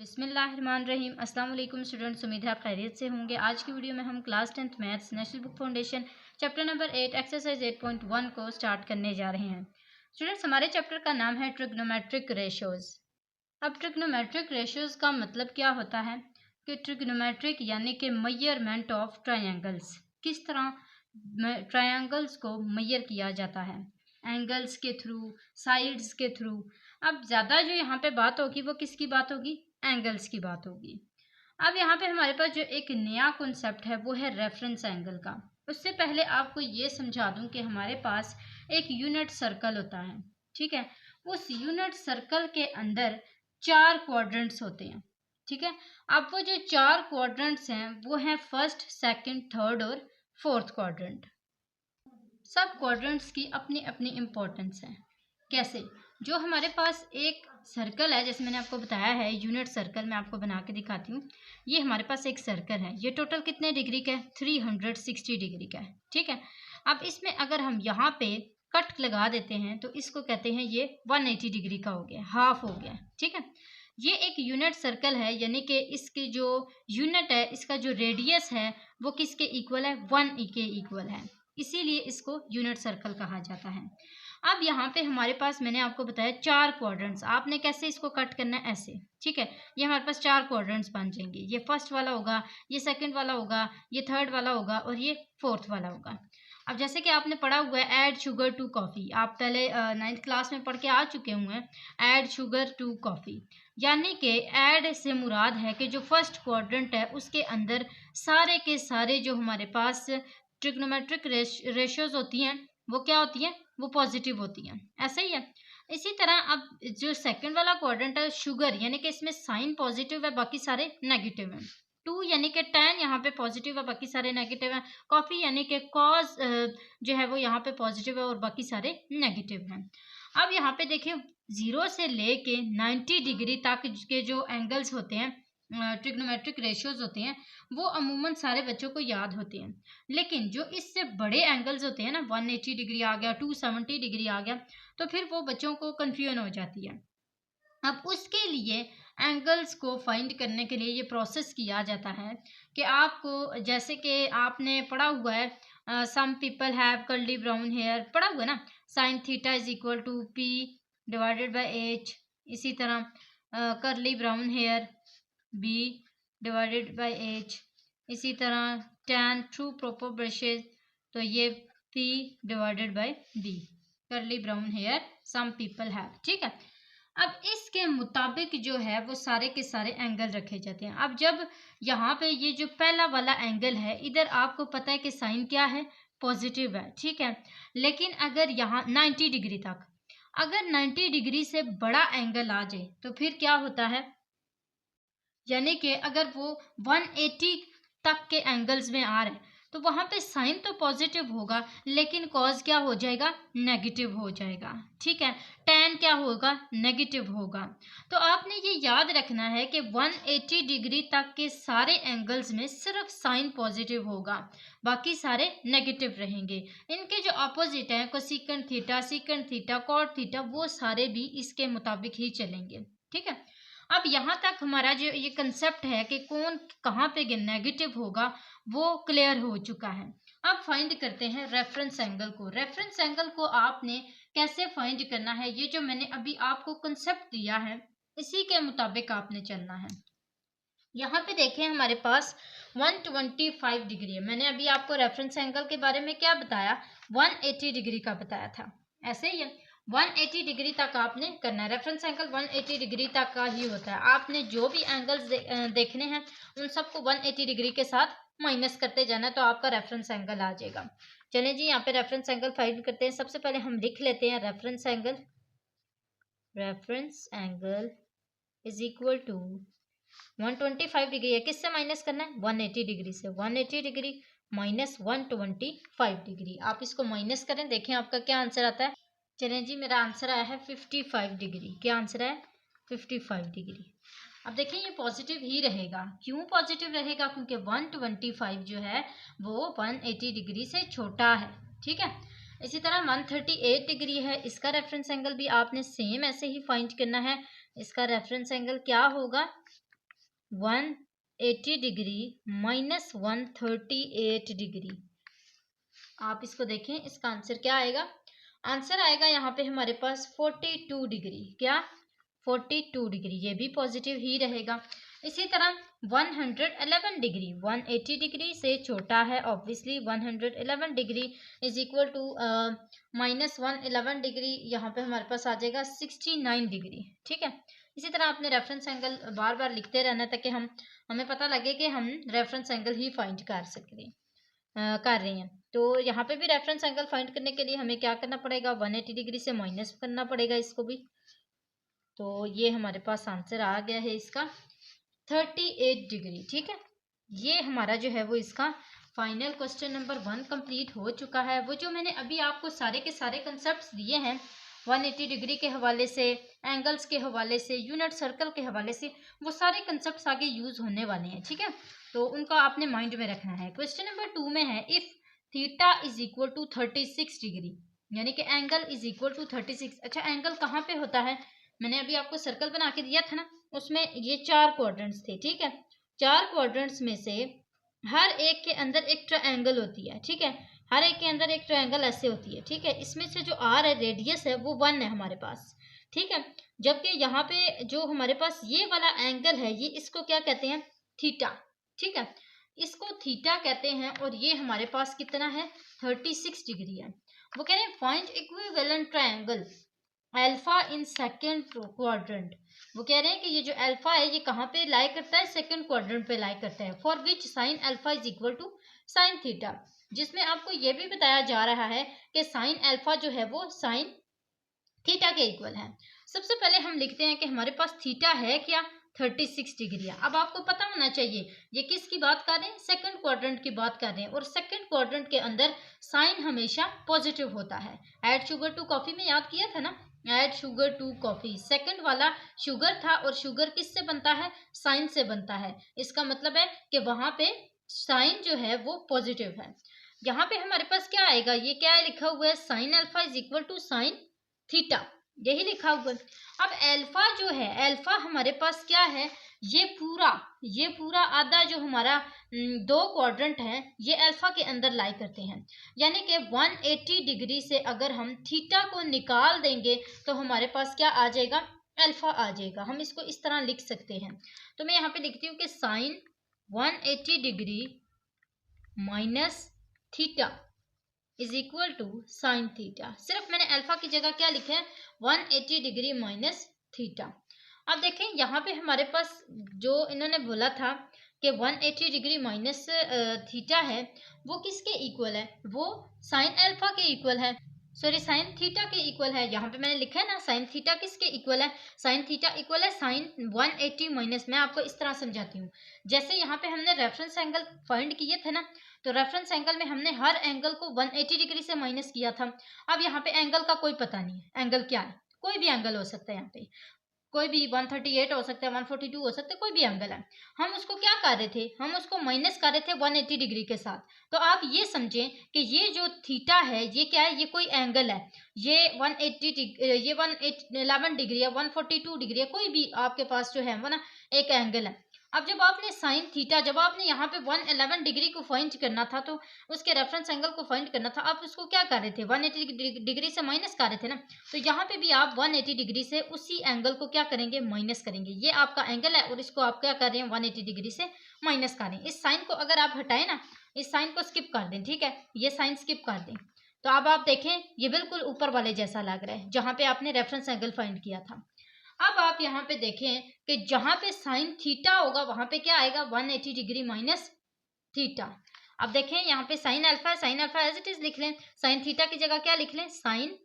बिस्मिल्लाहिर्रहमानिर्रहीम। अस्सलाम वालेकुम स्टूडेंट्स, उम्मीद है आप खैरियत से होंगे। आज की वीडियो में हम class 10th maths national book foundation chapter number 8 exercise 8.1 को स्टार्ट करने जा रहे हैं। स्टूडेंट्स, हमारे चैप्टर का नाम है ट्रिग्नोमेट्रिक रेशियोज। अब ट्रिग्नोमेट्रिक रेशियोज का मतलब क्या होता है कि ट्रिग्नोमेट्रिक यानी कि मेजरमेंट ऑफ ट्रायंगल्स, किस तरह ट्रायंगल्स को मेजर किया जाता है, एंगल्स के थ्रू, साइड्स के थ्रू। अब ज़्यादा जो यहाँ पे बात होगी वो किसकी बात होगी, एंगल्स की बात होगी। अब यहाँ पे हमारे पास जो एक नया कॉन्सेप्ट है वो है रेफरेंस एंगल का। उससे पहले आपको ये समझा दूं कि हमारे पास एक यूनिट सर्कल होता है, ठीक है। उस यूनिट सर्कल के अंदर 4 क्वाड्रेंट्स होते हैं, ठीक है। अब वो जो 4 क्वाड्रेंट्स हैं वो हैं फर्स्ट, सेकंड, थर्ड और फोर्थ क्वाड्रेंट। सब क्वाड्रेंट्स की अपनी अपनी इम्पोर्टेंस है। कैसे? जो हमारे पास एक सर्कल है, जैसे मैंने आपको बताया है यूनिट सर्कल, मैं आपको बना के दिखाती हूँ। ये हमारे पास एक सर्कल है, ये टोटल कितने डिग्री का है, 360 डिग्री का है, ठीक है। अब इसमें अगर हम यहाँ पे कट लगा देते हैं तो इसको कहते हैं ये 180 डिग्री का हो गया, हाफ हो गया, ठीक है। ये एक यूनिट सर्कल है, यानी कि इसकी जो यूनिट है, इसका जो रेडियस है वो किसके इक्वल है, 1 के इक्वल है, इसीलिए इसको यूनिट सर्कल कहा जाता है। अब यहाँ पे हमारे पास मैंने आपको बताया 4 क्वाड्रेंट्स, आपने कैसे इसको कट करना है, ऐसे, ठीक है। ये हमारे पास 4 क्वाड्रेंट्स बन जाएंगे, ये फर्स्ट वाला होगा, ये सेकंड वाला होगा, ये थर्ड वाला होगा और ये फोर्थ वाला होगा। अब जैसे कि आपने पढ़ा हुआ है ऐड शुगर टू कॉफ़ी, आप पहले 9th क्लास में पढ़ के आ चुके हुए हैं, ऐड शुगर टू कॉफ़ी, यानी कि ऐड से मुराद है कि जो फर्स्ट क्वाड्रेंट है उसके अंदर सारे के सारे जो हमारे पास ट्रिग्नोमेट्रिक रेशियोज होती हैं वो क्या होती हैं, वो पॉजिटिव होती हैं, ऐसा ही है। इसी तरह अब जो सेकंड वाला क्वाड्रेंट है शुगर, यानी कि इसमें साइन पॉजिटिव है, बाकी सारे नेगेटिव हैं। 2 यानी कि 10 यहाँ पे पॉजिटिव है, बाकी सारे नेगेटिव हैं। कॉफी यानी कि कॉज जो है वो यहाँ पे पॉजिटिव है और बाकी सारे नेगेटिव हैं। अब यहाँ पे देखिए 0 से लेके 90 डिग्री तक के जो एंगल्स होते हैं, ट्रिग्नोमेट्रिक रेशियोज होते हैं, वो अमूमन सारे बच्चों को याद होते हैं। लेकिन जो इससे बड़े एंगल्स होते हैं ना, 180 डिग्री आ गया, 270 डिग्री आ गया, तो फिर वो बच्चों को कन्फ्यूजन हो जाती है। अब उसके लिए एंगल्स को फाइंड करने के लिए ये प्रोसेस किया जाता है कि आपको, जैसे कि आपने पढ़ा हुआ है some people have curly brown hair, पढ़ा हुआ है ना, sine theta is equal to P divided by H. इसी तरह curly brown hair B divided by H. इसी तरह tan थ्रू प्रॉपर ब्रशेज, तो ये p divided by b, curly brown hair some people have, ठीक है। अब इसके मुताबिक जो है वो सारे के सारे एंगल रखे जाते हैं। अब जब यहाँ पे ये जो पहला वाला एंगल है, इधर आपको पता है कि साइन क्या है, पॉजिटिव है, ठीक है। लेकिन अगर यहाँ 90 डिग्री तक, अगर 90 डिग्री से बड़ा एंगल आ जाए तो फिर क्या होता है, यानी कि अगर वो 180 तक के एंगल्स में आ रहे हैं तो वहां पे साइन तो पॉजिटिव होगा लेकिन कॉज क्या हो जाएगा, नेगेटिव हो जाएगा, ठीक है। tan क्या होगा, नेगेटिव होगा। तो आपने ये याद रखना है कि 180 डिग्री तक के सारे एंगल्स में सिर्फ साइन पॉजिटिव होगा, बाकी सारे नेगेटिव रहेंगे। इनके जो अपोजिट हैं, cosecant theta, secant theta, cot theta, वो सारे भी इसके मुताबिक ही चलेंगे, ठीक है। अब यहाँ तक हमारा जो ये कंसेप्ट है कि कौन कहाँ पे नेगेटिव होगा वो क्लियर हो चुका है। अब फाइंड करते हैं रेफरेंस एंगल को। रेफरेंस एंगल को आपने कैसे फाइंड करना है, ये जो मैंने अभी आपको कंसेप्ट दिया है इसी के मुताबिक आपने चलना है। यहाँ पे देखें हमारे पास 125 डिग्री है। मैंने अभी आपको रेफरेंस एंगल के बारे में क्या बताया, 180 डिग्री का बताया था, ऐसे ही है। 180 डिग्री तक आपने करना है, रेफरेंस एंगल 180 डिग्री तक का ही होता है। आपने जो भी एंगल्स देखने हैं उन सबको 180 डिग्री के साथ माइनस करते जाना है तो आपका रेफरेंस एंगल आ जाएगा। चलें जी, यहाँ पे रेफरेंस एंगल फाइंड करते हैं। सबसे पहले हम लिख लेते हैं reference angle. Reference angle is equal to 125 degree है, किससे माइनस करना है, 180 डिग्री से। 180 डिग्री माइनस 125 डिग्री, आप इसको माइनस करें, देखें आपका क्या आंसर आता है। चलें जी, मेरा आंसर आया है 55 डिग्री। क्या आंसर है, 55 डिग्री। अब देखिए ये पॉजिटिव ही रहेगा। क्यों पॉजिटिव रहेगा, क्योंकि 125 जो है वो 180 डिग्री से छोटा है, ठीक है। इसी तरह 138 डिग्री है, इसका रेफरेंस एंगल भी आपने सेम ऐसे ही फाइंड करना है। इसका रेफरेंस एंगल क्या होगा, 180 डिग्री माइनस 138 डिग्री। आप इसको देखें, इसका आंसर क्या आएगा? आंसर आएगा यहाँ पे हमारे पास 42 डिग्री। क्या? 42 डिग्री। ये भी पॉजिटिव ही रहेगा। इसी तरह 111 डिग्री, 180 डिग्री से छोटा है obviously. 111 degree is equal to minus 111 degree, यहाँ पे हमारे पास आ जाएगा 69 डिग्री। ठीक है। इसी तरह आपने रेफरेंस एंगल बार बार लिखते रहना ताकि हमें पता लगे कि हम रेफरेंस एंगल ही फाइंड कर रहे हैं। तो यहाँ पे भी रेफरेंस एंगल फाइंड करने के लिए हमें क्या करना पड़ेगा? 180 डिग्री से माइनस करना पड़ेगा इसको भी। तो ये हमारे पास आंसर आ गया है इसका 38 डिग्री। ठीक है। ये हमारा जो है वो इसका फाइनल क्वेश्चन नंबर 1 कंप्लीट हो चुका है। वो जो मैंने अभी आपको सारे के सारे कंसेप्ट दिए हैं 180 डिग्री के हवाले से, एंगल्स के हवाले से, यूनिट सर्कल के हवाले से, वो सारे कंसेप्ट आगे यूज होने वाले हैं। ठीक है। तो उनका आपने माइंड में रखना है। क्वेश्चन नंबर 2 में है if theta is equal to 36 degree, यानी कि एंगल इज इक्वल टू 36। अच्छा, एंगल कहाँ पे होता है? मैंने अभी आपको सर्कल बना के दिया था ना, उसमें ये 4 क्वाड्रेंट्स थे। ठीक है। 4 क्वाड्रेंट्स में से हर एक के अंदर एक ट्रायंगल होती है। ठीक है। हर एक के अंदर एक ट्रायंगल ऐसे होती है। ठीक है। इसमें से जो आर है, रेडियस है, वो 1 है हमारे पास। ठीक है। जबकि यहाँ पे जो हमारे पास ये वाला एंगल है, ये इसको क्या कहते हैं? थीटा। ठीक है। इसको थीटा कहते हैं। और ये हमारे पास कितना है? 36 डिग्री है। वो कह रहे हैं फाइंड इक्विवेलेंट ट्रायंगल अल्फा इन सेकंड क्वाड्रेंट। वो कह रहे हैं कि ये जो अल्फा है ये कहाँ पे लाई करता है? सेकंड क्वाड्रेंट पे लाई करता है। For which sine alpha is equal to sine theta, जिसमें आपको ये भी बताया जा रहा है कि साइन अल्फा जो है वो साइन थीटा के इक्वल है। सबसे पहले हम लिखते हैं कि हमारे पास थीटा है क्या? 36 डिग्री। अब आपको पता होना चाहिए ये किसकी बात कर रहे हैं? सेकंड क्वाड्रेंट की बात कर रहे हैं। और सेकंड क्वाड्रेंट के अंदर साइन हमेशा पॉजिटिव होता है। ऐड शुगर टू कॉफी में याद किया था ना, add sugar to coffee, second वाला शुगर था और शुगर किससे बनता है? साइन से बनता है। इसका मतलब है कि वहां पे साइन जो है वो पॉजिटिव है। यहाँ पे हमारे पास क्या आएगा? ये क्या है लिखा हुआ है? Sine alpha is equal to sine theta, यही लिखा हुआ है। अब अल्फा जो है, अल्फा हमारे पास क्या है? ये पूरा आधा जो हमारा 2 क्वाड्रेंट है, ये अल्फा के अंदर लाई करते हैं। यानी कि 180 डिग्री से अगर हम थीटा को निकाल देंगे तो हमारे पास क्या आ जाएगा? अल्फा आ जाएगा। हम इसको इस तरह लिख सकते हैं। तो मैं यहाँ पे लिखती हूँ कि sine 180 degree minus theta is equal to sine theta. सिर्फ मैंने अल्फा की जगह क्या लिखा है? 180 डिग्री माइनस थीटा। अब देखें यहाँ पे हमारे पास जो इन्होंने बोला था कि 180 डिग्री माइनस थीटा है, वो किसके इक्वल है? वो साइन अल्फा के इक्वल है, सॉरी साइन थीटा के इक्वल है। यहाँ पे मैंने लिखा है ना साइन थीटा किसके इक्वल है? साइन थीटा इक्वल है साइन 180 माइनस। मैं आपको इस तरह समझाती हूँ। जैसे यहाँ पे हमने रेफरेंस एंगल फाइंड किए थे ना, तो रेफरेंस एंगल में हमने हर एंगल को 180 डिग्री से माइनस किया था। अब यहाँ पे एंगल का कोई पता नहीं है, एंगल क्या है? कोई भी एंगल हो सकता है। यहाँ पे कोई भी 138 हो सकता है, 142 हो सकता है, कोई भी एंगल है। हम उसको क्या कर रहे थे? हम उसको माइनस कर रहे थे 180 डिग्री के साथ। तो आप ये समझें कि ये जो थीटा है ये क्या है? ये कोई एंगल है। ये 111 डिग्री है, 142 डिग्री है, कोई भी आपके पास जो है वो ना एक एंगल है। अब जब आपने साइन थीटा, जब आपने यहाँ पे 111 डिग्री को फाइंड करना था, तो उसके रेफरेंस एंगल को फाइंड करना था, आप उसको क्या कर रहे थे? 180 डिग्री से माइनस कर रहे थे ना। तो यहाँ पे भी आप 180 डिग्री से उसी एंगल को क्या करेंगे? माइनस करेंगे। ये आपका एंगल है और इसको आप क्या कर रहे हैं? 180 डिग्री से माइनस कर रहे हैं। इस साइन को अगर आप हटाएं ना, इस साइन को स्किप कर दें। ठीक है। ये साइन स्किप कर दें तो अब आप देखें ये बिल्कुल ऊपर वाले जैसा लग रहा है जहां पे आपने रेफरेंस एंगल फाइंड किया था। अब आप यहाँ पे देखें कि जहां पे साइन थीटा होगा वहां पे क्या आएगा? 180 डिग्री माइनस थीटा। अब देखें यहाँ पे साइन अल्फा है, sine alpha as it is लिख लें। साइन थीटा की जगह क्या लिख लें? Sine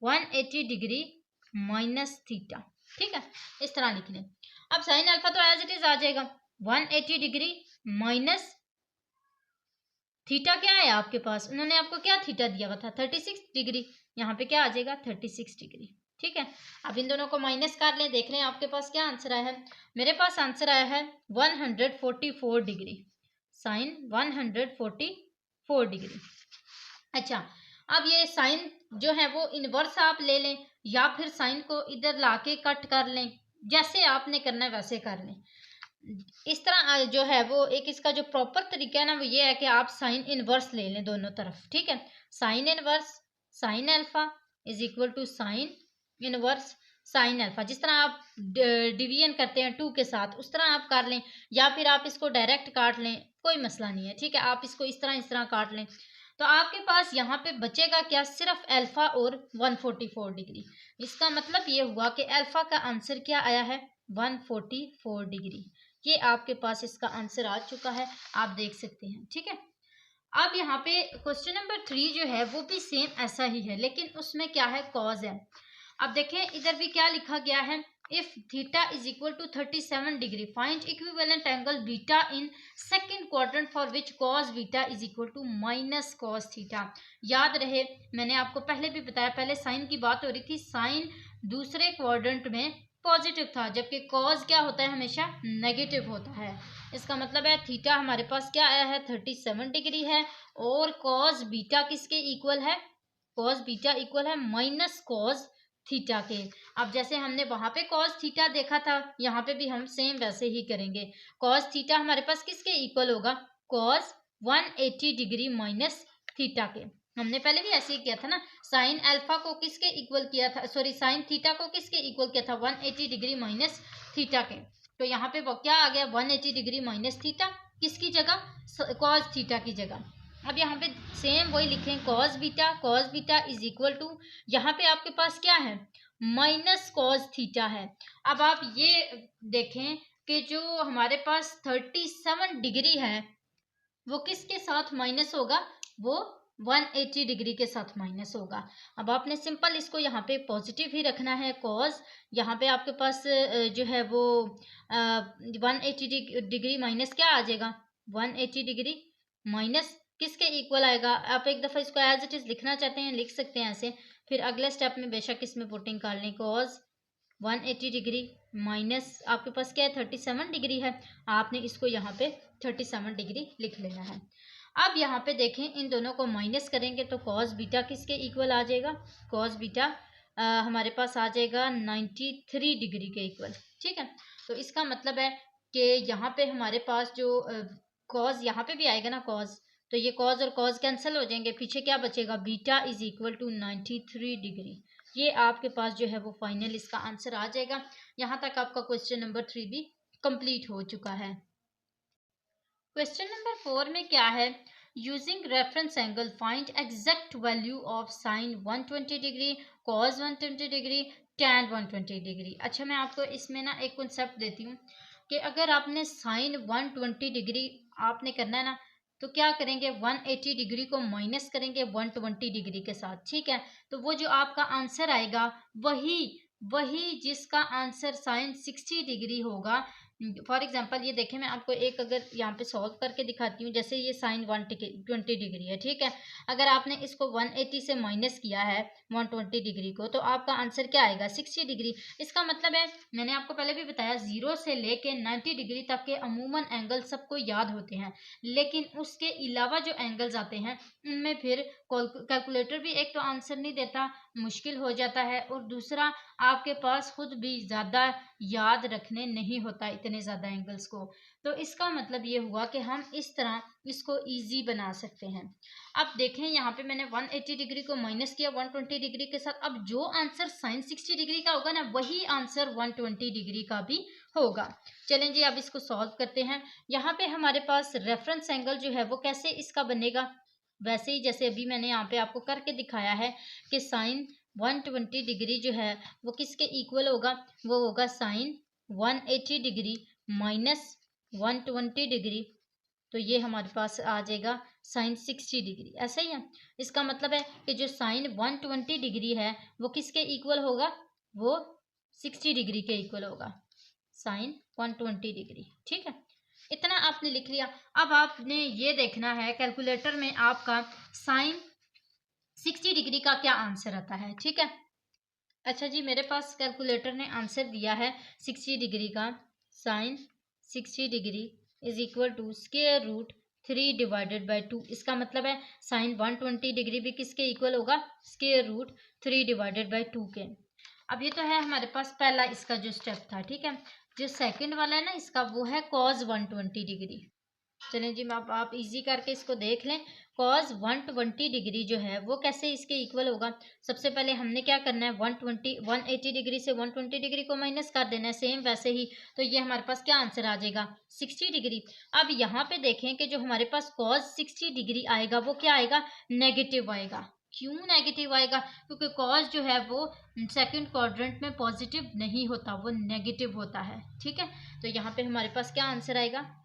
180 degree minus theta. ठीक है, इस तरह लिख लें। अब साइन अल्फा तो एज इट इज आ जाएगा 180 डिग्री माइनस थीटा। क्या है आपके पास? उन्होंने आपको क्या थीटा दिया हुआ था? 36 डिग्री। यहाँ पे क्या आ जाएगा? 36 डिग्री। ठीक है। अब इन दोनों को माइनस कर लें, देख लें आपके पास क्या आंसर आया है। मेरे पास आंसर आया है 144 डिग्री, साइन 144 डिग्री। अच्छा, अब ये साइन जो है वो इनवर्स आप ले लें या फिर साइन को इधर लाके कट कर लें, जैसे आपने करना है वैसे कर लें। इस तरह जो है वो एक इसका जो प्रॉपर तरीका है ना वो ये है कि आप साइन इनवर्स ले लें दोनों तरफ, ठीक है। Sine inverse sine alpha is equal to sine inverse sine alpha. जिस तरह आप डिवीजन करते हैं 2 के साथ उस तरह आप कर लें, या फिर आप इसको डायरेक्ट काट लें, कोई मसला नहीं है, ठीक है। आप इसको इस तरह काट लें तो आपके पास यहाँ पे बचेगा क्या, सिर्फ अल्फा और 144 डिग्री। इसका मतलब ये हुआ कि अल्फा का आंसर क्या आया है, 144 डिग्री। ये आपके पास इसका आंसर आ चुका है, आप देख सकते हैं, ठीक है। अब यहाँ पे क्वेश्चन नंबर 3 जो है वो भी सेम ऐसा ही है, लेकिन उसमें क्या है, कॉज है। अब देखें इधर भी क्या लिखा गया है, if theta is equal to 37 degree find equivalent angle beta in second quadrant for which cos beta is equal to minus cos theta. याद रहे मैंने आपको पहले भी बताया, पहले साइन की बात हो रही थी, साइन दूसरे क्वाड्रेंट में पॉजिटिव था, जबकि कॉज क्या होता है, हमेशा नेगेटिव होता है। इसका मतलब है थीटा हमारे पास क्या आया है, 37 डिग्री है, और कॉस बीटा किसके इक्वल है, कॉस बीटा इक्वल है माइनस कॉस थीटा के। अब जैसे हमने वहां पे कॉस थीटा देखा था, यहाँ पे भी हम सेम वैसे ही करेंगे। कॉस थीटा हमारे पास किसके इक्वल होगा, कॉस 180 डिग्री माइनस थीटा के। हमने पहले भी ऐसे ही किया था ना, साइन अल्फा को किसके इक्वल किया था, सॉरी साइन थीटा को किसके इक्वल किया था, 180 डिग्री माइनस थीटा के। तो यहाँ पे वो क्या आ गया, 180 डिग्री माइनस थीटा, किसकी जगह, कॉस थीटा की जगह। अब यहाँ पे सेम वही लिखें, cos beta is equal to, यहाँ पे आपके पास क्या है, माइनस कॉस थीटा है। अब आप ये देखें कि जो हमारे पास 37 डिग्री है वो किसके साथ माइनस होगा, वो 180 डिग्री के साथ माइनस होगा। अब आपने सिंपल इसको यहाँ पे पॉजिटिव ही रखना है, कॉज यहाँ पे आपके पास जो है वो 180 डिग्री माइनस क्या आ जाएगा, 180 डिग्री माइनस किसके इक्वल आएगा। आप एक दफ़ा इसको एज इट इज़ लिखना चाहते हैं लिख सकते हैं ऐसे, फिर अगले स्टेप में बेशक इसमें पुटिंग कर लें, कॉज 180 डिग्री माइनस आपके पास क्या है, 37 डिग्री है, आपने इसको यहाँ पे 37 डिग्री लिख लेना है। अब यहाँ पे देखें इन दोनों को माइनस करेंगे तो कॉस बीटा किसके इक्वल आ जाएगा, कॉस बीटा हमारे पास आ जाएगा 93 डिग्री के इक्वल, ठीक है। तो इसका मतलब है कि यहाँ पे हमारे पास जो कॉस यहाँ पे भी आएगा ना कॉस, तो ये कॉस और कॉस कैंसिल हो जाएंगे, पीछे क्या बचेगा, beta is equal to 93 degree. ये आपके पास जो है वो फाइनल इसका आंसर आ जाएगा। यहाँ तक आपका क्वेश्चन नंबर 3 भी कंप्लीट हो चुका है। क्वेश्चन नंबर 4 में क्या है, using reference angle find exact value of sine 120 degree, cos 120 degree, tan 120 degree. अच्छा मैं आपको इसमें ना एक कॉन्सेप्ट देती हूँ कि अगर आपने साइन 120 डिग्री आपने करना है ना, तो क्या करेंगे, 180 डिग्री को माइनस करेंगे 120 डिग्री के साथ, ठीक है। तो वो जो आपका आंसर आएगा वही जिसका आंसर साइन 60 डिग्री होगा। फॉर एग्जांपल ये देखें, मैं आपको एक अगर यहाँ पे सॉल्व करके दिखाती हूँ, जैसे ये साइन 120 डिग्री है, ठीक है। अगर आपने इसको 180 से माइनस किया है 120 डिग्री को, तो आपका आंसर क्या आएगा, 60 डिग्री। इसका मतलब है मैंने आपको पहले भी बताया 0 से लेके 90 डिग्री तक के अमूमन एंगल सबको याद होते हैं, लेकिन उसके अलावा जो एंगल्स आते हैं उनमें फिर कैलकुलेटर भी एक तो आंसर नहीं देता, मुश्किल हो जाता है, और दूसरा आपके पास खुद भी ज़्यादा याद रखने नहीं होता इतने ज़्यादा एंगल्स को। तो इसका मतलब ये हुआ कि हम इस तरह इसको इजी बना सकते हैं। अब देखें यहाँ पे मैंने 180 डिग्री को माइनस किया 120 डिग्री के साथ, अब जो आंसर साइन 60 डिग्री का होगा ना वही आंसर 120 डिग्री का भी होगा। चलें जी अब इसको सॉल्व करते हैं। यहाँ पे हमारे पास रेफरेंस एंगल जो है वो कैसे इसका बनेगा, वैसे ही जैसे अभी मैंने यहाँ पे आपको करके दिखाया है कि साइन 120 डिग्री जो है वो किसके इक्वल होगा, वो होगा साइन 180 डिग्री माइनस 120 डिग्री, तो ये हमारे पास आ जाएगा साइन 60 डिग्री, ऐसा ही है। इसका मतलब है कि जो साइन 120 डिग्री है वो किसके इक्वल होगा, वो 60 डिग्री के इक्वल होगा, साइन 120 डिग्री, ठीक है। इतना आपने लिख लिया। अब आपने ये देखना है कैलकुलेटर में आपका साइन 60 डिग्री का क्या आंसर आता है, ठीक है। अच्छा जी मेरे पास कैलकुलेटर ने आंसर दिया है 60 डिग्री का, sine 60 degree is equal to square root 3 divided by 2। इसका मतलब है साइन 120 डिग्री भी किसके इक्वल होगा, स्क्वायर रूट 3 डिवाइडेड बाई 2 के। अब ये तो है हमारे पास पहला इसका जो स्टेप था, ठीक है। जो सेकंड वाला है ना इसका, वो है cos 120 डिग्री। चलें जी, आप इजी करके इसको देख लें। cos 120 डिग्री जो है वो कैसे इसके इक्वल होगा। सबसे पहले हमने क्या करना है, 180 डिग्री से 120 डिग्री को माइनस कर देना है, सेम वैसे ही। तो ये हमारे पास क्या आंसर आ जाएगा, 60 डिग्री। अब यहाँ पे देखें कि जो हमारे पास cos 60 डिग्री आएगा वो क्या आएगा, नेगेटिव आएगा। क्यों नेगेटिव आएगा, क्योंकि cos जो है वो सेकंड क्वाड्रेंट में पॉजिटिव नहीं होता, वो नेगेटिव होता है। ठीक है, तो यहाँ पे हमारे पास क्या आंसर आएगा,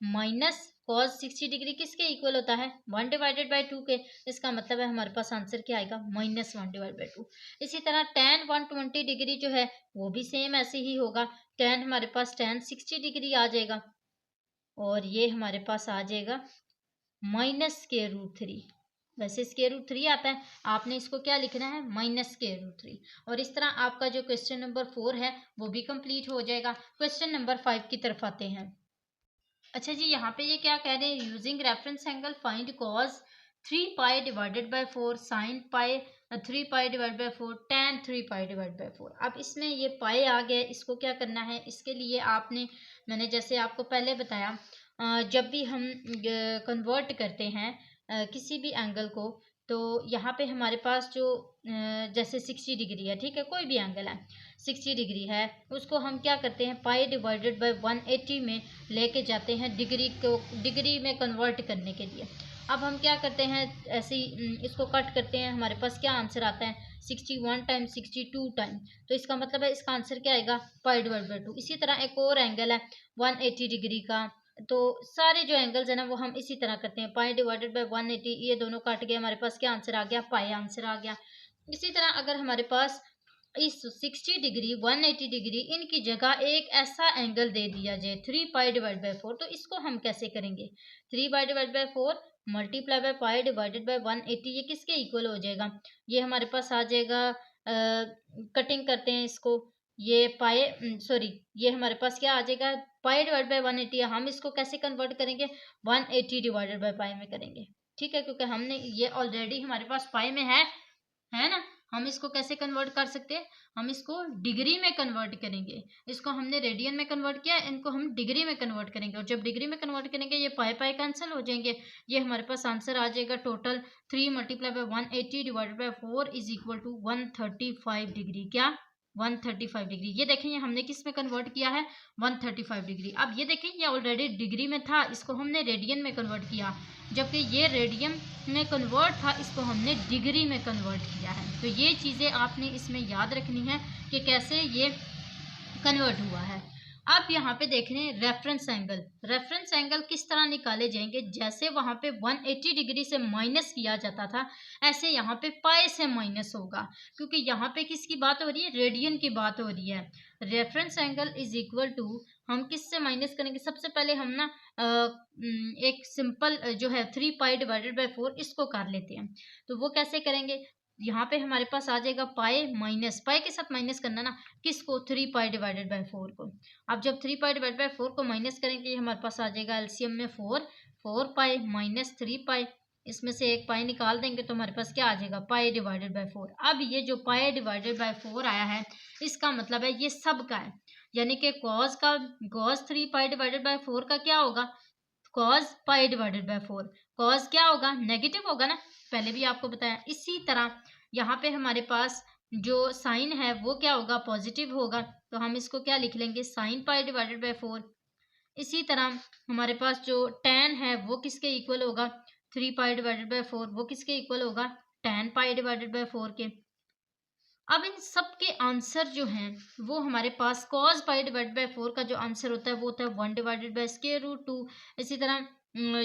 माइनस cos 60 डिग्री किसके इक्वल होता है, 1/2 के। इसका मतलब है हमारे पास आंसर क्या आएगा, -1/2। इसी तरह tan 120 डिग्री जो है वो भी सेम ऐसे ही होगा। tan हमारे पास tan 60 डिग्री आ जाएगा और ये हमारे पास आ जाएगा -√3। वैसे √3 आता है, आपने इसको क्या लिखना है, -√3। और इस तरह आपका जो क्वेश्चन नंबर 4 है वो भी कंप्लीट हो जाएगा। क्वेश्चन नंबर 5 की तरफ आते हैं। अच्छा जी, यहाँ पे ये क्या कह रहे हैं, using reference angle find cos 3π/4 sin पाई 3π/4 tan 3π/4। अब इसमें ये पाई आ गया, इसको क्या करना है, इसके लिए आपने, मैंने जैसे आपको पहले बताया, जब भी हम कन्वर्ट करते हैं किसी भी एंगल को, तो यहाँ पे हमारे पास जो जैसे 60 डिग्री है, ठीक है, कोई भी एंगल है 60 डिग्री है, उसको हम क्या करते हैं, π/180 में लेके जाते हैं, डिग्री को डिग्री में कन्वर्ट करने के लिए। अब हम क्या करते हैं, ऐसे ही इसको कट करते हैं, हमारे पास क्या आंसर आता है, 61 टाइम 62 टाइम। तो इसका मतलब है इसका आंसर क्या आएगा, π/2। इसी तरह एक और एंगल है 180 डिग्री का। तो सारे जो एंगल्स है ना वो हम इसी तरह करते हैं, π/180, ये दोनों कट गए, हमारे पास क्या आंसर आ गया, पाई आंसर आ गया। इसी तरह अगर हमारे पास इस 60 डिग्री 180 डिग्री इनकी जगह एक ऐसा एंगल दे दिया जाए 3π/4, तो इसको हम कैसे करेंगे, 3π/4 multiply by pi divided by 180, ये किसके इक्वल हो जाएगा, ये हमारे पास आ जाएगा, कटिंग करते हैं इसको, ये पाई सॉरी ये हमारे पास क्या आ जाएगा, पाई डिवाइड बाय 180। हम इसको कैसे कन्वर्ट करेंगे, 180 डिवाइडेड बाय पाई में करेंगे। ठीक है, क्योंकि हमने ये ऑलरेडी हमारे पास पाई में है ना। हम इसको कैसे कन्वर्ट कर सकते हैं, हम इसको डिग्री में कन्वर्ट करेंगे। इसको हमने रेडियन में कन्वर्ट किया, इनको हम डिग्री में कन्वर्ट करेंगे, और जब डिग्री में कन्वर्ट करेंगे ये पाई पाई कैंसिल हो जाएंगे। ये हमारे पास आंसर आ जाएगा total 3 multiply by 180 divided by 4 is equal to 135 degree. क्या, 135 डिग्री। ये देखें, ये हमने किस में कन्वर्ट किया है, 135 डिग्री। अब ये देखें, ये ऑलरेडी डिग्री में था, इसको हमने रेडियन में कन्वर्ट किया, जबकि ये रेडियन में कन्वर्ट था, इसको हमने डिग्री में कन्वर्ट किया है। तो ये चीज़ें आपने इसमें याद रखनी है कि कैसे ये कन्वर्ट हुआ है। अब यहाँ पे देख रहे हैं रेफरेंस एंगल। रेफरेंस एंगल किस तरह निकाले जाएंगे, जैसे वहाँ पे 180 डिग्री से माइनस किया जाता था, ऐसे यहाँ पे पाई से माइनस होगा, क्योंकि यहाँ पे किसकी बात हो रही है, रेडियन की बात हो रही है। Reference angle is equal to, हम किससे माइनस करेंगे, सबसे पहले हम ना एक सिंपल जो है 3π/4 इसको कर लेते हैं। तो वो कैसे करेंगे, यहाँ पे हमारे पास आ जाएगा पाई, माइनस पाई के साथ माइनस करना ना, किसको, 3π/4 को। अब जब 3π/4 को माइनस करेंगे, हमारे पास आ जाएगा एलसीएम में 4 पाई माइनस 3 पाई, इसमें से एक पाई निकाल देंगे तो हमारे पास क्या आ जाएगा, π/4। अब ये जो π/4 आया है, इसका मतलब है ये सब का है, यानी कि cos 3π/4 का क्या होगा, cos π/4। cos क्या होगा, नेगेटिव होगा ना, पहले भी आपको बताया। इसी तरह यहाँ पे हमारे पास जो साइन है वो क्या होगा, पॉजिटिव होगा, तो हम इसको क्या लिख लेंगे, sin π/4। इसी तरह हमारे पास जो tan है वो किसके इक्वल होगा, 3π/4, वो किसके इक्वल होगा, tan π/4 के। अब इन सब के आंसर जो हैं वो हमारे पास cos π/4 का जो आंसर होता है वो होता है 1/√2। इसी तरह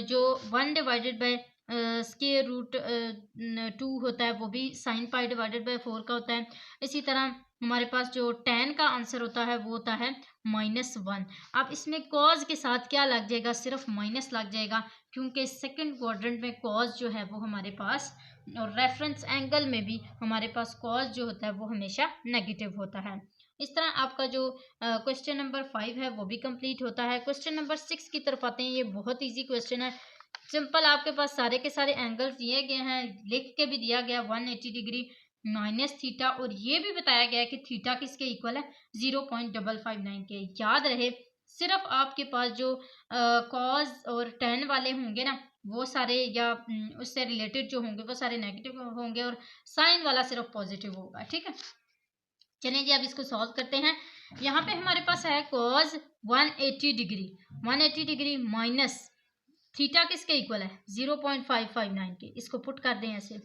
जो 1/√2 होता है वो भी sin π/4 का होता है। इसी तरह हमारे पास जो tan का आंसर होता है वो होता है -1। अब इसमें cos के साथ क्या लग जाएगा, सिर्फ माइनस लग जाएगा, क्योंकि सेकंड क्वाड्रेंट में cos जो है वो हमारे पास, और रेफरेंस एंगल में भी हमारे पास cos जो होता है वो हमेशा नेगेटिव होता है। इस तरह आपका जो क्वेश्चन नंबर 5 है वो भी कंप्लीट होता है। क्वेश्चन नंबर 6 की तरफ आते हैं। ये बहुत इजी क्वेश्चन है, सिंपल, आपके पास सारे के सारे एंगल्स दिए गए हैं, लिख के भी दिया गया 180 डिग्री माइनस थीटा, और ये भी बताया गया है कि थीटा किसके इक्वल है 0.559 के। याद रहे सिर्फ आपके पास जो कॉज और टेन वाले होंगे ना वो सारे, या उससे रिलेटेड जो होंगे वो सारे नेगेटिव होंगे, और साइन वाला सिर्फ पॉजिटिव होगा। ठीक है, चलिए जी अब इसको सॉल्व करते हैं। यहाँ पे हमारे पास है cause 180 degree, 180 degree minus theta किसके इक्वल है 0.559 के। इसको पुट कर दें ऐसे,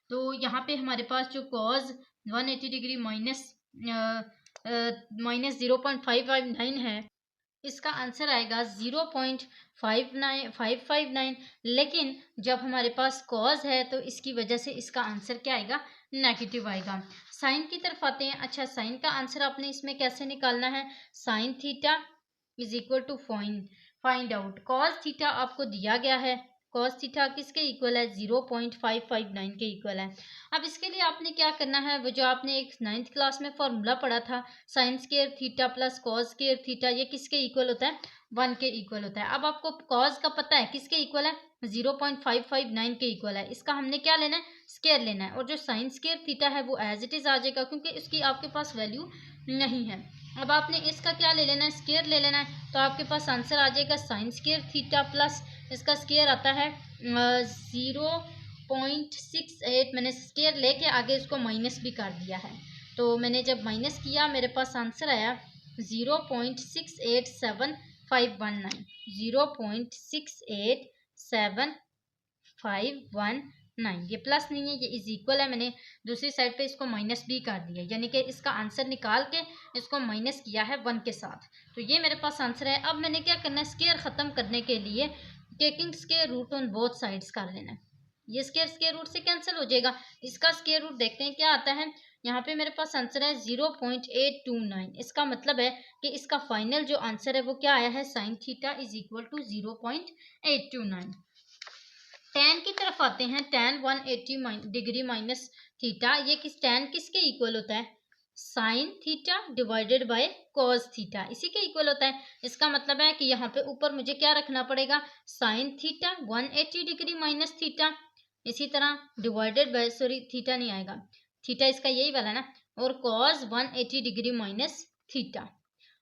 तो यहाँ पे हमारे पास जो कॉज 180 डिग्री माइनस माइनस 0.559 है, इसका आंसर आएगा 0.559। लेकिन जब हमारे पास कॉज है तो इसकी वजह से इसका आंसर क्या आएगा, नेगेटिव आएगा। साइन की तरफ आते हैं। अच्छा, साइन का आंसर आपने इसमें कैसे निकालना है, sine theta is equal to find out cos theta आपको दिया गया है। कॉस थीटा किसके इक्वल है 0.559 के इक्वल है। अब इसके लिए आपने क्या करना है, वो जो आपने एक 9th क्लास में फॉर्मूला पढ़ा था sine square theta plus cos square theta, ये किसके इक्वल होता है 1 के इक्वल होता है। अब आपको कॉस का पता है किसके इक्वल है 0.559 के इक्वल है। इसका हमने क्या लेना है, स्क्वायर लेना है, और जो साइन स्क्वायर थीटा है वो एज इट इज आ जाएगा क्योंकि इसकी आपके पास वैल्यू नहीं है। अब आपने इसका क्या ले लेना है, स्क्वायर ले लेना है, तो आपके पास आंसर आ जाएगा साइन स्क्वायर थीटा प्लस इसका स्क्वायर आता है 0.68। मैंने स्क्वायर लेके आगे इसको माइनस भी कर दिया है, तो मैंने जब माइनस किया मेरे पास आंसर आया 0.687519, 0.687519। ये प्लस नहीं है, ये इज इक्वल है। मैंने दूसरी साइड पे इसको माइनस भी कर दिया, यानी कि इसका आंसर निकाल के इसको माइनस किया है 1 के साथ, तो ये मेरे पास आंसर है। अब मैंने क्या करना है, स्क्वायर ख़त्म करने के लिए taking square root on both sides कर लेना है। ये स्क्वायर रूट से कैंसिल हो जाएगा, इसका स्क्वायर रूट देखते हैं क्या आता है। यहाँ पे मेरे पास आंसर है 0.829। इसका मतलब है कि इसका फाइनल जो आंसर है वो क्या आया है, sine theta is equal to 0.829। Tan की तरफ आते हैं। टेन 180 डिग्री माइनस थीटा, ये टेन किसके इक्वल होता है, sine theta divided by cos theta, इसी के इक्वल होता है। इसका मतलब है कि यहाँ पे ऊपर मुझे क्या रखना पड़ेगा, sine theta 180 degree minus theta, इसी तरह डिवाइडेड बाय, सॉरी थीटा नहीं आएगा, थीटा इसका यही वाला ना, और कॉस 180 डिग्री माइनस थीटा।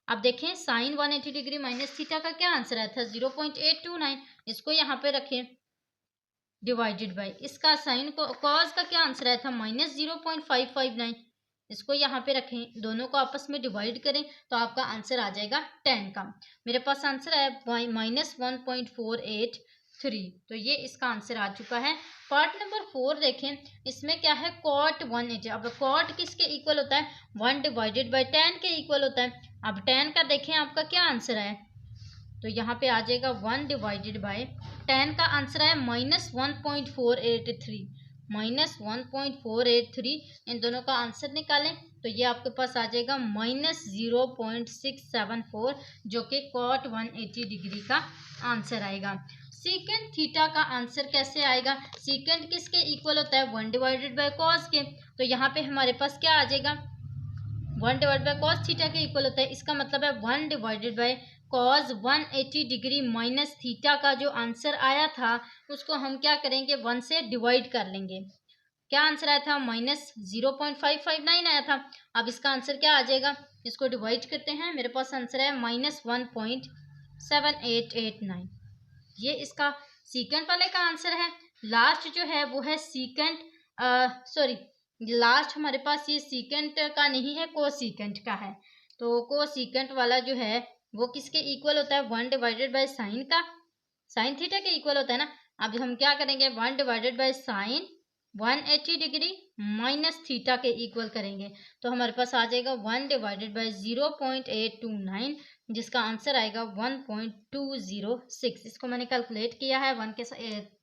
अब देखें साइन 180 डिग्री माइनस थीटा का क्या आंसर आया था 0.829, इसको यहाँ पे रखें डिवाइडेड बाय इसका साइन को कॉस का क्या आंसर आया था माइनस 0.559, इसको यहाँ पे रखें, दोनों को आपस में डिवाइड करें तो आपका आंसर आ जाएगा 10 का। मेरे पास आंसर है माइनस 1.483, तो ये इसका आंसर आ चुका है। पार्ट नंबर 4 देखें, इसमें क्या है कॉट 180। अब कॉट किसके इक्वल होता है 1 डिवाइडेड बाई 10 के इक्वल होता है। अब 10 का देखें आपका क्या आंसर है, तो यहाँ पे आ जाएगा 1 डिवाइडेड बाई 10 का आंसर है माइनस 1.483, माइनस 1.483। इन दोनों का आंसर निकालें तो ये आपके पास आ जाएगा माइनस 0.674, जो कि कॉट 180 डिग्री का आंसर आएगा। सीकेंट थीटा का आंसर कैसे आएगा, सीकेंट किसके इक्वल होता है 1 डिवाइडेड बाय कॉस के, तो यहाँ पे हमारे पास क्या आ जाएगा 1 डिवाइडेड बाय कॉस थीटा के इक्वल होता है। इसका मतलब है 1 divided by cos 180 degree minus theta का जो आंसर आया था उसको हम क्या करेंगे 1 से डिवाइड कर लेंगे। क्या आंसर आया था माइनस 0.559 आया था। अब इसका आंसर क्या आ जाएगा, इसको डिवाइड करते हैं, मेरे पास आंसर है माइनस 1.7889। ये इसका सीकेंट वाले का आंसर है। लास्ट जो है वो है सीकेंट, सॉरी लास्ट हमारे पास ये सीकेंट का नहीं है, को सीकेंट का है। तो को सीकेंट वाला जो है वो किसके इक्वल होता है 1 डिवाइडेड बाय साइन का, साइन थीटा के इक्वल होता है ना। अब हम क्या करेंगे 1 divided by sine 180 degree minus theta के इक्वल करेंगे, तो हमारे पास आ जाएगा 1 डिवाइडेड बाय 0.829, जिसका आंसर आएगा 1.206। इसको मैंने कैलकुलेट किया है 1 के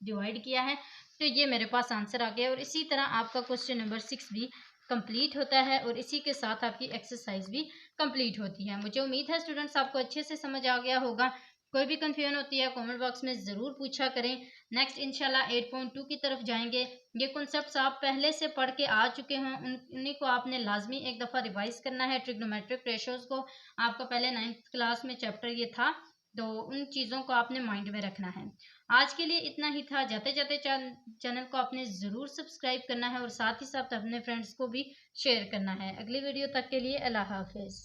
डिवाइड किया है, तो ये मेरे पास आंसर आ गया। और इसी तरह आपका क्वेश्चन नंबर 6 भी कंप्लीट होता है और इसी के साथ आपकी एक्सरसाइज भी कंप्लीट होती है। मुझे उम्मीद है स्टूडेंट्स आपको अच्छे से समझ आ गया होगा। कोई भी कंफ्यूजन होती है कमेंट बॉक्स में ज़रूर पूछा करें। नेक्स्ट इंशाल्लाह 8.2 की तरफ जाएंगे। ये कॉन्सेप्ट्स आप पहले से पढ़ के आ चुके हैं, उन्हीं को आपने लाजमी एक दफ़ा रिवाइज करना है। ट्रिग्नोमेट्रिक रेशोज़ को आपका पहले 9th क्लास में चैप्टर ये था, तो उन चीज़ों को आपने माइंड में रखना है। आज के लिए इतना ही था। जाते जाते चैनल को आपने ज़रूर सब्सक्राइब करना है और साथ ही साथ अपने फ्रेंड्स को भी शेयर करना है। अगली वीडियो तक के लिए अल्लाह हाफिज़।